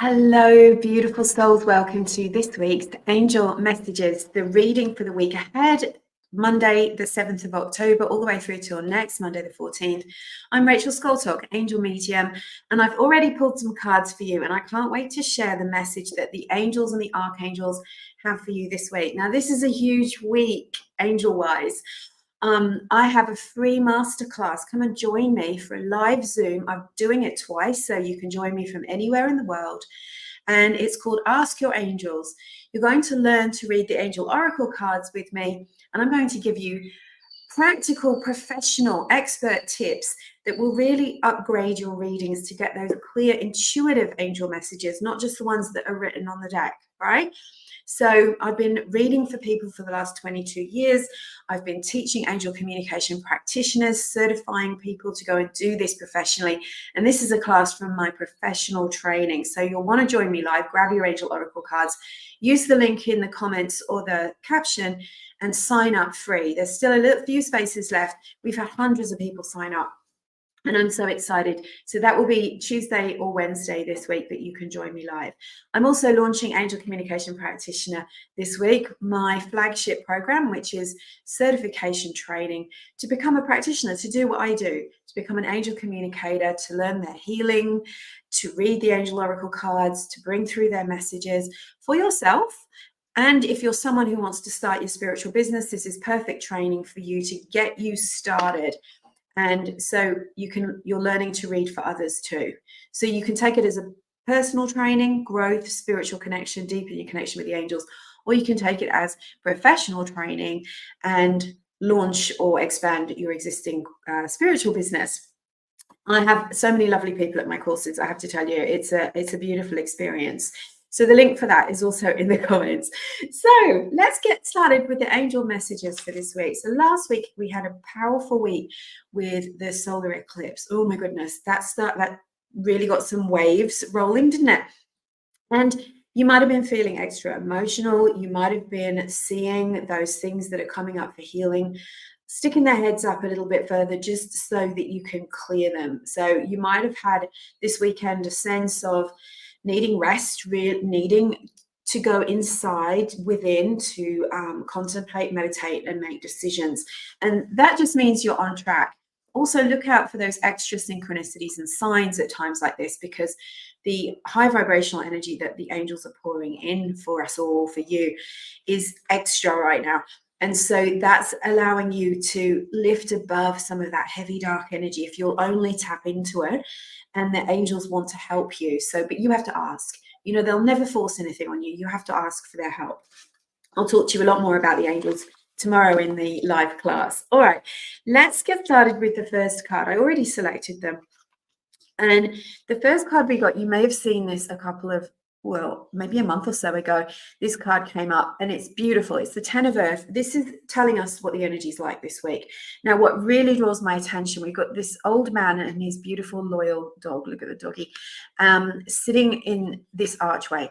Hello, beautiful souls. Welcome to this week's Angel Messages, the reading for the week ahead, Monday, the 7th of October, all the way through till next Monday, the 14th. I'm Rachel Scoltock Angel Medium, and I've already pulled some cards for you, and I can't wait to share the message that the angels and the archangels have for you this week. Now, this is a huge week, angel-wise. I have a free masterclass. Come and join me for a live Zoom. I'm doing it twice, so you can join me from anywhere in the world. And it's called Ask Your Angels. You're going to learn to read the angel oracle cards with me, and I'm going to give you practical, professional, expert tips that will really upgrade your readings to get those clear, intuitive angel messages, not just the ones that are written on the deck, right? So I've been reading for people for the last 22 years. I've been teaching angel communication practitioners, certifying people to go and do this professionally. And this is a class from my professional training. So you'll want to join me live, grab your angel oracle cards, use the link in the comments or the caption and sign up free. There's still a few spaces left. We've had hundreds of people sign up. And I'm so excited. So that will be Tuesday or Wednesday this week that you can join me live. I'm also launching Angel Communication Practitioner this week, my flagship program, which is certification training to become a practitioner, to do what I do, to become an angel communicator, to learn their healing, to read the angel oracle cards, to bring through their messages for yourself. And if you're someone who wants to start your spiritual business, this is perfect training for you to get you started. And so you're learning to read for others too. So you can take it as a personal training, growth, spiritual connection, deepen your connection with the angels, or you can take it as professional training and launch or expand your existing spiritual business. I have so many lovely people at my courses. I have to tell you, it's a beautiful experience. So the link for that is also in the comments. So let's get started with the angel messages for this week. So last week we had a powerful week with the solar eclipse. Oh my goodness, that really got some waves rolling, didn't it? And you might have been feeling extra emotional. You might have been seeing those things that are coming up for healing, sticking their heads up a little bit further just so that you can clear them. So you might have had this weekend a sense of needing rest, needing to go inside within to contemplate, meditate, and make decisions. And that just means you're on track. Also, look out for those extra synchronicities and signs at times like this, because the high vibrational energy that the angels are pouring in for us all, for you, is extra right now. And so that's allowing you to lift above some of that heavy, dark energy if you'll only tap into it. And the angels want to help you. So, but you have to ask. You know, they'll never force anything on you. You have to ask for their help. I'll talk to you a lot more about the angels tomorrow in the live class. All right, let's get started with the first card. I already selected them. And the first card we got, you may have seen this a couple of, well, maybe a month or so ago. This card came up and it's beautiful. It's the 10 of Earth. This is telling us what the energy is like this week. Now, what really draws my attention, we've got this old man and his beautiful, loyal dog. Look at the doggy, sitting in this archway,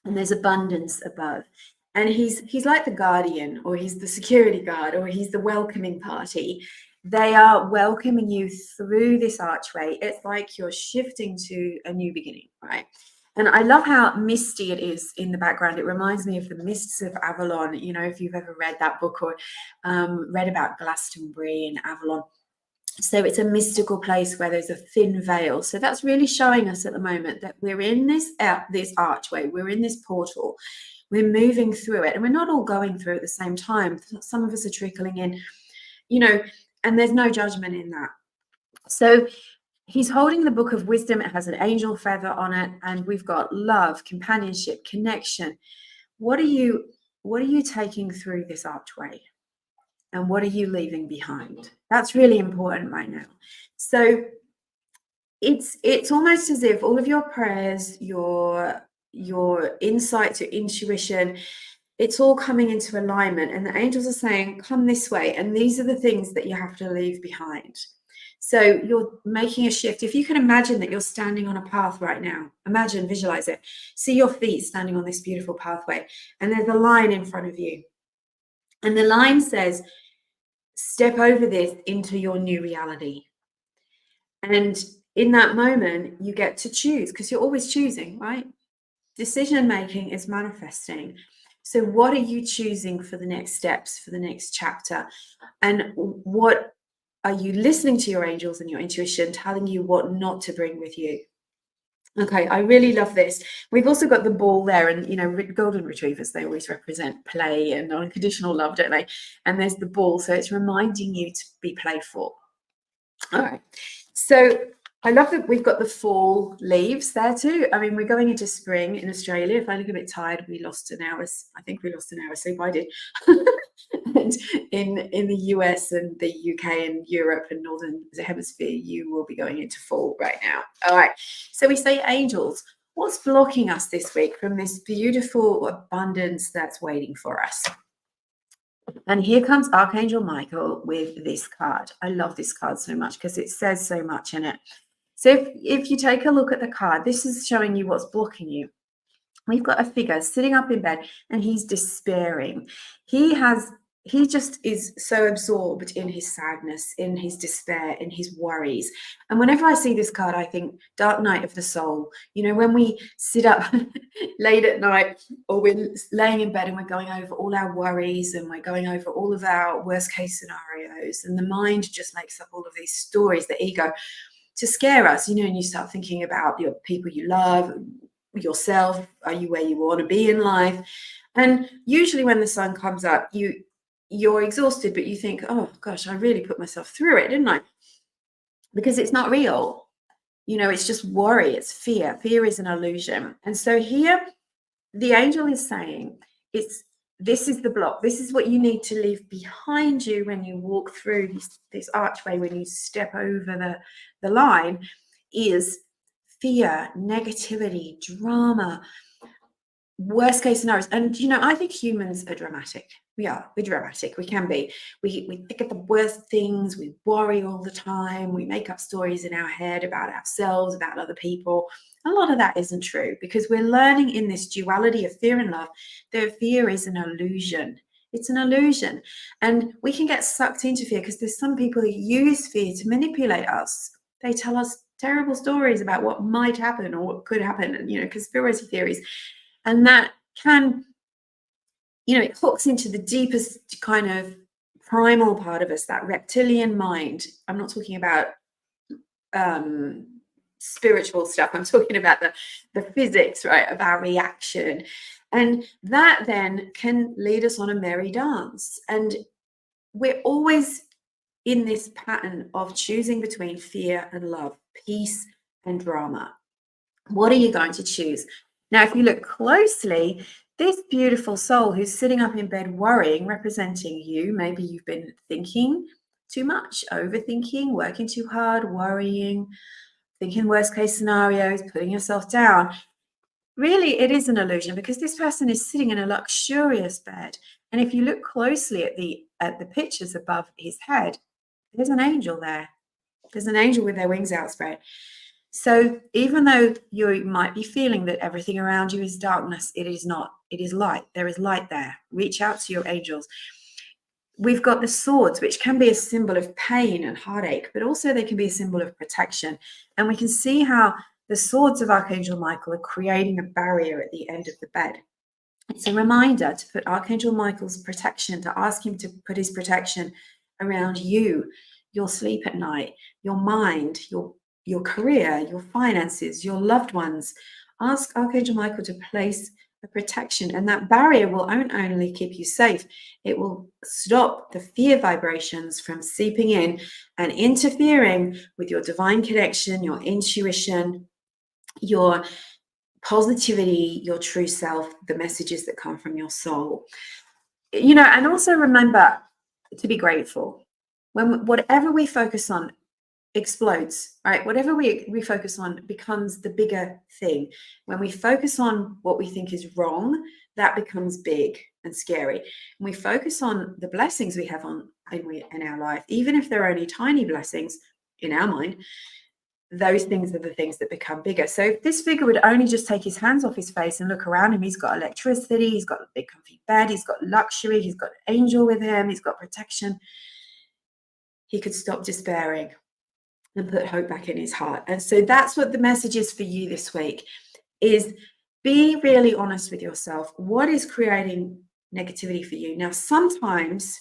and there's abundance above. And he's like the guardian, or he's the security guard, or he's the welcoming party. They are welcoming you through this archway. It's like you're shifting to a new beginning, right? And I love how misty it is in the background. It reminds me of the Mists of Avalon. You know, if you've ever read that book or read about Glastonbury and Avalon. So it's a mystical place where there's a thin veil. So that's really showing us at the moment that we're in this archway. We're in this portal. We're moving through it. And we're not all going through at the same time. Some of us are trickling in, you know, and there's no judgment in that. So he's holding the book of wisdom. It has an angel feather on it, and we've got love, companionship, connection. What are you taking through this archway? And what are you leaving behind? That's really important right now. So it's almost as if all of your prayers, your insight to intuition, it's all coming into alignment, and the angels are saying, come this way. And these are the things that you have to leave behind. So you're making a shift. If you can imagine that you're standing on a path right now, imagine, visualize it. See your feet standing on this beautiful pathway, and there's a line in front of you. And the line says, step over this into your new reality. And in that moment, you get to choose, because you're always choosing, right? Decision making is manifesting. So what are you choosing for the next steps, for the next chapter? And what are you listening to your angels and your intuition telling you what not to bring with you? Okay, I really love this. We've also got the ball there, and golden retrievers, they always represent play and unconditional love, don't they? And there's the ball, so it's reminding you to be playful. All right, so I love that we've got the fall leaves there too. I mean, we're going into spring in Australia. If I look a bit tired, we lost an hour. I think we lost an hour, so I did. And in the US and the UK and Europe and Northern Hemisphere, you will be going into fall right now. All right, so we say angels. What's blocking us this week from this beautiful abundance that's waiting for us? And here comes Archangel Michael with this card. I love this card so much because it says so much in it. So if you take a look at the card, this is showing you what's blocking you. We've got a figure sitting up in bed and he's despairing. He just is so absorbed in his sadness, in his despair, in his worries. And whenever I see this card, I think dark night of the soul. When we sit up late at night, or we're laying in bed and we're going over all our worries and we're going over all of our worst case scenarios, and the mind just makes up all of these stories, the ego, to scare us, and you start thinking about your people you love, yourself. Are you where you want to be in life? And usually when the sun comes up, you're exhausted, but you think, oh gosh, I really put myself through it, didn't I? Because it's not real. It's just worry, it's fear. Fear is an illusion. And so here the angel is saying, this is the block. This is what you need to leave behind you when you walk through this archway, when you step over the line, is fear, negativity, drama, worst case scenarios. And I think humans are dramatic. We're dramatic. We can be. We think of the worst things. We worry all the time. We make up stories in our head about ourselves, about other people. A lot of that isn't true, because we're learning in this duality of fear and love that fear is an illusion. It's an illusion. And we can get sucked into fear because there's some people that use fear to manipulate us. They tell us terrible stories about what might happen or what could happen, and conspiracy theories. And that can, it hooks into the deepest kind of primal part of us, that reptilian mind. I'm not talking about spiritual stuff. I'm talking about the physics, right, of our reaction. And that then can lead us on a merry dance. And we're always in this pattern of choosing between fear and love, peace and drama. What are you going to choose? Now, if you look closely, this beautiful soul who's sitting up in bed worrying, representing you, maybe you've been thinking too much, overthinking, working too hard, worrying, thinking worst case scenarios, putting yourself down. Really, it is an illusion, because this person is sitting in a luxurious bed. And if you look closely at the pictures above his head, there's an angel there. There's an angel with their wings outspread. So even though you might be feeling that everything around you is darkness, it is not. It is light. There is light there. Reach out to your angels. We've got the swords, which can be a symbol of pain and heartache, but also they can be a symbol of protection. And we can see how the swords of Archangel Michael are creating a barrier at the end of the bed. It's a reminder to put Archangel Michael's protection, to ask him to put his protection around you, your sleep at night, your mind, your career, your finances, your loved ones. Ask Archangel Michael to place a protection, and that barrier will not only keep you safe, it will stop the fear vibrations from seeping in and interfering with your divine connection, your intuition, your positivity, your true self, the messages that come from your soul. And also remember to be grateful. Whatever we focus on explodes, right? Whatever we focus on becomes the bigger thing. When we focus on what we think is wrong, that becomes big and scary. And we focus on the blessings we have in our life, even if they're only tiny blessings in our mind, those things are the things that become bigger. So if this figure would only just take his hands off his face and look around him, he's got electricity, he's got a big comfy bed, he's got luxury, he's got an angel with him, he's got protection, he could stop despairing. and put hope back in his heart. And so that's what the message is for you this week, is be really honest with yourself. What is creating negativity for you? Now, sometimes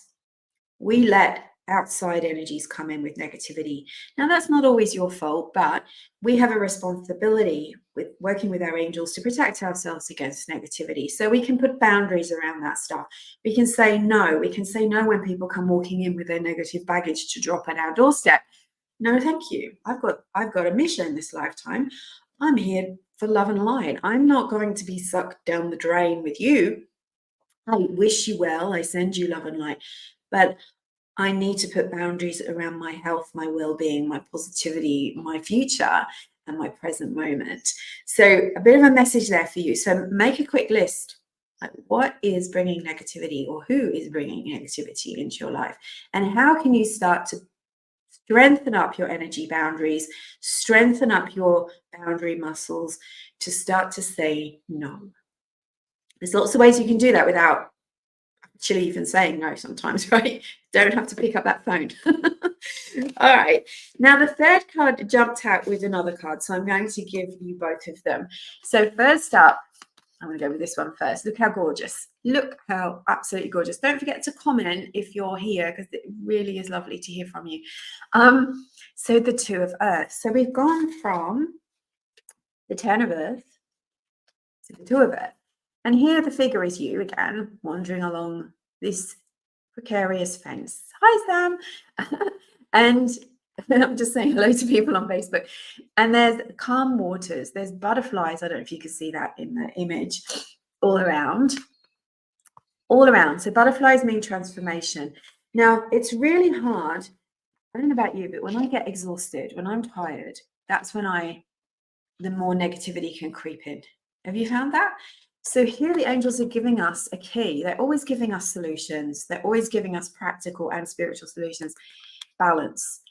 we let outside energies come in with negativity. Now, that's not always your fault, but we have a responsibility with working with our angels to protect ourselves against negativity. So we can put boundaries around that stuff. We can say no. We can say no when people come walking in with their negative baggage to drop at our doorstep. No, thank you. I've got a mission this lifetime. I'm here for love and light. I'm not going to be sucked down the drain with you. I wish you well. I send you love and light. But I need to put boundaries around my health, my well-being, my positivity, my future, and my present moment. So a bit of a message there for you. So make a quick list. Like, what is bringing negativity, or who is bringing negativity into your life? And how can you start to strengthen up your energy boundaries, strengthen up your boundary muscles to start to say no? There's lots of ways you can do that without actually even saying no sometimes, right? Don't have to pick up that phone. All right. Now, the third card jumped out with another card, so I'm going to give you both of them. So first up, I'm going to go with this one first. Look how gorgeous. Look how absolutely gorgeous. Don't forget to comment if you're here, because it really is lovely to hear from you. So the Two of Earth. So we've gone from the Ten of Earth to the Two of Earth. And here the figure is you again, wandering along this precarious fence. Hi, Sam. And I'm just saying hello to people on Facebook. And there's calm waters. There's butterflies. I don't know if you can see that in the image. All around. All around. So butterflies mean transformation. Now, it's really hard. I don't know about you, but when I get exhausted, when I'm tired, that's when the more negativity can creep in. Have you found that? So here the angels are giving us a key. They're always giving us solutions. They're always giving us practical and spiritual solutions. Balance.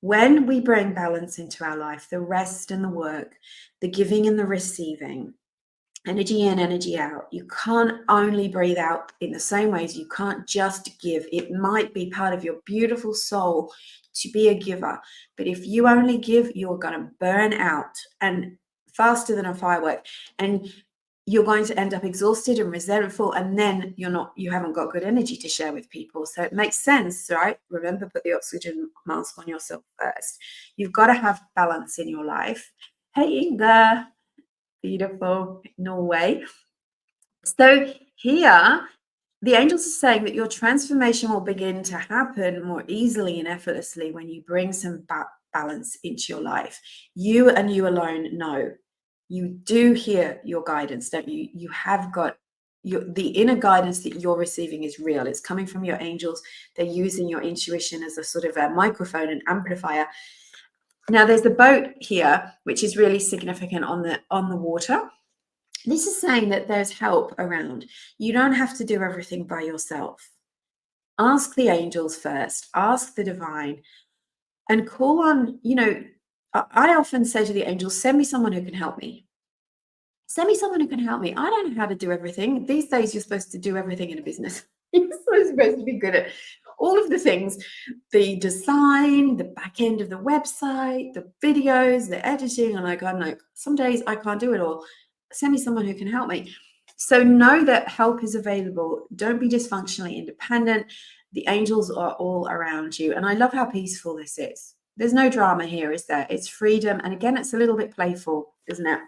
When we bring balance into our life, the rest and the work, the giving and the receiving, energy in, energy out. You can't only breathe out in the same ways. You can't just give. It might be part of your beautiful soul to be a giver. But if you only give, you're going to burn out and faster than a firework. And you're going to end up exhausted and resentful, and then you haven't got good energy to share with people. So it makes sense, right? Remember, put the oxygen mask on yourself first. You've got to have balance in your life. Hey, Inga, beautiful, Norway. So here, the angels are saying that your transformation will begin to happen more easily and effortlessly when you bring some balance into your life. You and you alone know. You do hear your guidance, don't you? You have got the inner guidance that you're receiving is real. It's coming from your angels. They're using your intuition as a sort of a microphone and amplifier. Now, there's the boat here, which is really significant on the water. This is saying that there's help around. You don't have to do everything by yourself. Ask the angels first. Ask the divine, and call on, I often say to the angels, send me someone who can help me. Send me someone who can help me. I don't know how to do everything. These days, you're supposed to do everything in a business. You're supposed to be good at all of the things, the design, the back end of the website, the videos, the editing. And I'm like, some days I can't do it all. Send me someone who can help me. So know that help is available. Don't be dysfunctionally independent. The angels are all around you. And I love how peaceful this is. There's no drama here, is there? It's freedom. And again, it's a little bit playful, isn't it?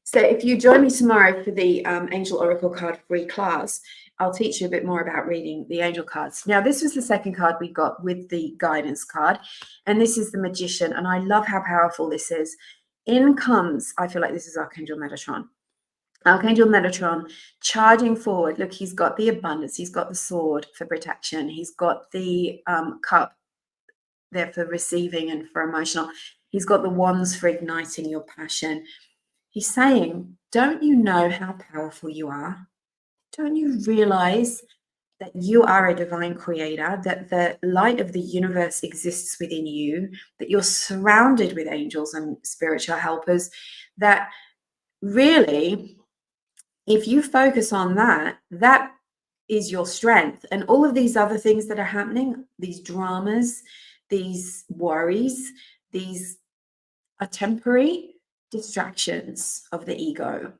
So if you join me tomorrow for the Angel Oracle card free class, I'll teach you a bit more about reading the angel cards. Now, this was the second card we got with the guidance card, and this is the Magician. And I love how powerful this is. In comes, I feel like this is Archangel Metatron. Archangel Metatron charging forward. Look, he's got the abundance. He's got the sword for protection. He's got the cup there for receiving and for emotional. He's got the wands for igniting your passion. He's saying, don't you know how powerful you are? Don't you realize that you are a divine creator, that the light of the universe exists within you, that you're surrounded with angels and spiritual helpers, that really, if you focus on that, that is your strength. And all of these other things that are happening, these dramas, these worries, these are temporary distractions of the ego.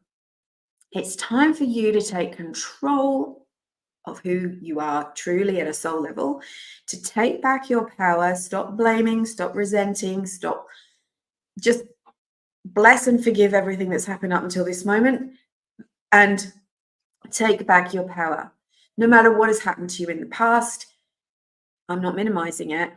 It's time for you to take control of who you are truly at a soul level, to take back your power, stop blaming, stop resenting, stop, just bless and forgive everything that's happened up until this moment, and take back your power. No matter what has happened to you in the past, I'm not minimizing it,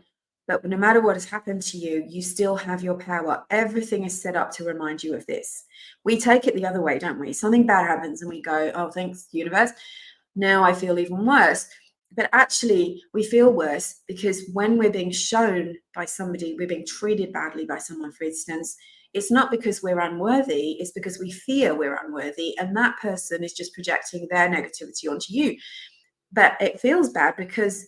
but no matter what has happened to you, you still have your power. Everything is set up to remind you of this. We take it the other way, don't we? Something bad happens and we go, oh, thanks, universe. Now I feel even worse. But actually, we feel worse because when we're being shown by somebody, we're being treated badly by someone, for instance, it's not because we're unworthy, it's because we fear we're unworthy. And that person is just projecting their negativity onto you. But it feels bad because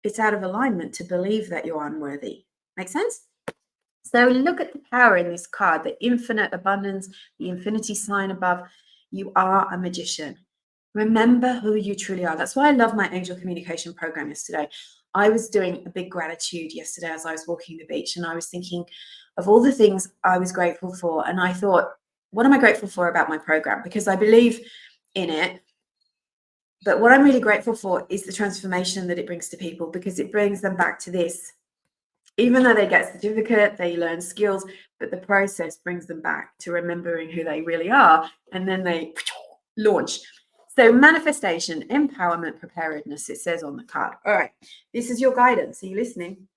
it's out of alignment to believe that you're unworthy. Make sense? So look at the power in this card, the infinite abundance, the infinity sign above. You are a magician. Remember who you truly are. That's why I love my angel communication program yesterday. I was doing a big gratitude yesterday as I was walking the beach, and I was thinking of all the things I was grateful for. And I thought, what am I grateful for about my program? Because I believe in it. But what I'm really grateful for is the transformation that it brings to people, because it brings them back to this. Even though they get a certificate, they learn skills, but the process brings them back to remembering who they really are. And then they launch. So manifestation, empowerment, preparedness, it says on the card. All right, this is your guidance. Are you listening?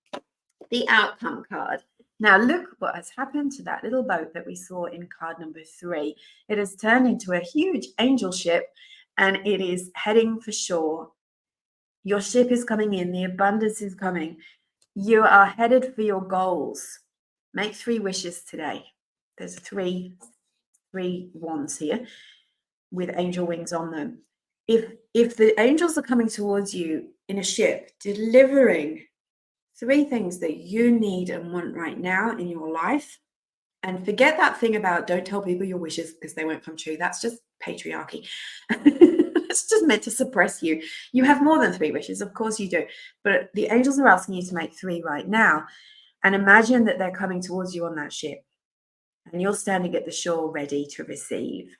The outcome card. Now look what has happened to that little boat that we saw in card number 3. It has turned into a huge angel ship, and it is heading for shore. Your ship is coming in. The abundance is coming. You are headed for your goals. Make 3 wishes today. There's three wands here with angel wings on them. If the angels are coming towards you in a ship, delivering 3 things that you need and want right now in your life, and forget that thing about don't tell people your wishes because they won't come true. That's just patriarchy. It's just meant to suppress you. You have more than 3 wishes, of course you do. But the angels are asking you to make 3 right now. And imagine that they're coming towards you on that ship. And you're standing at the shore ready to receive.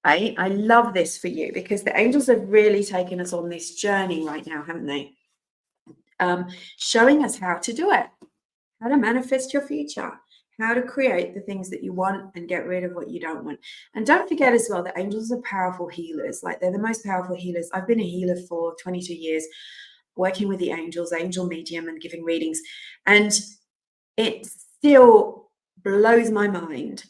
Right? I love this for you because the angels have really taken us on this journey right now, haven't they? Showing us how to do it, how to manifest your future, how to create the things that you want and get rid of what you don't want. And don't forget as well that angels are powerful healers. Like, they're the most powerful healers. I've been a healer for 22 years, working with the angels, angel medium, and giving readings. And it still blows my mind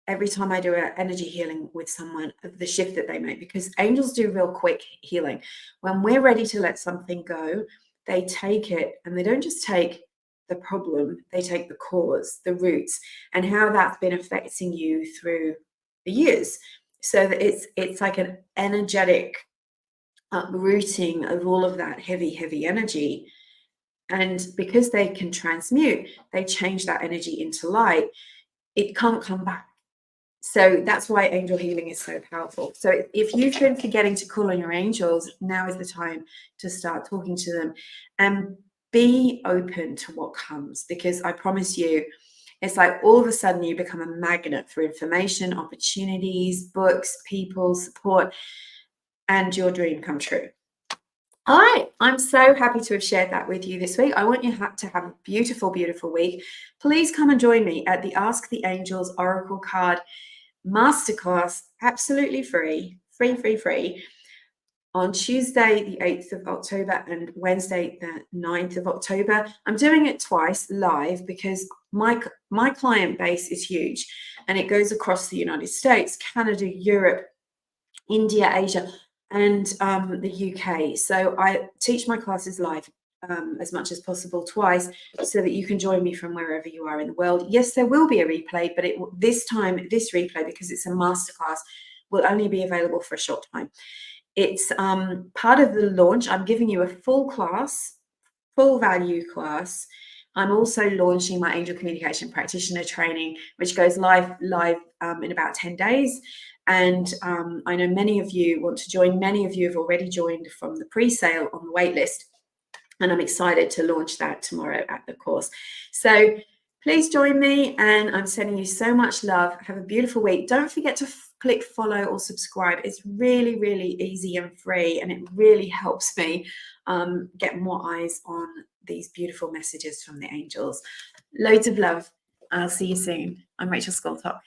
every time I do an energy healing with someone, of the shift that they make, because angels do real quick healing. When we're ready to let something go, they take it, and they don't just take the problem, they take the cause, the roots, and how that's been affecting you through the years. So that it's like an energetic uprooting of all of that heavy energy. And because they can transmute, they change that energy into light. It can't come back. So that's why angel healing is so powerful. So if you've been forgetting to call on your angels, now is the time to start talking to them and be open to what comes, because I promise you, it's like all of a sudden you become a magnet for information, opportunities, books, people, support, and your dream come true. All right, I'm so happy to have shared that with you this week. I want you to have a beautiful, beautiful week. Please come and join me at the Ask the Angels Oracle Card Masterclass, absolutely free, on Tuesday, the 8th of October and Wednesday, the 9th of October. I'm doing it twice live because my client base is huge, and it goes across the United States, Canada, Europe, India, Asia, and the UK. So I teach my classes live as much as possible twice, so that you can join me from wherever you are in the world. Yes, there will be a replay, but this replay, because it's a masterclass, will only be available for a short time. It's part of the launch. I'm giving you a full class, full value class. I'm also launching my angel communication practitioner training, which goes live in about 10 days. And I know many of you want to join. Many of you have already joined from the pre-sale on the wait list. And I'm excited to launch that tomorrow at the course. So please join me, and I'm sending you so much love. Have a beautiful week. Don't forget to click follow or subscribe. It's really, really easy and free, and it really helps me get more eyes on these beautiful messages from the angels. Loads of love. I'll see you soon. I'm Rachel Scoltock.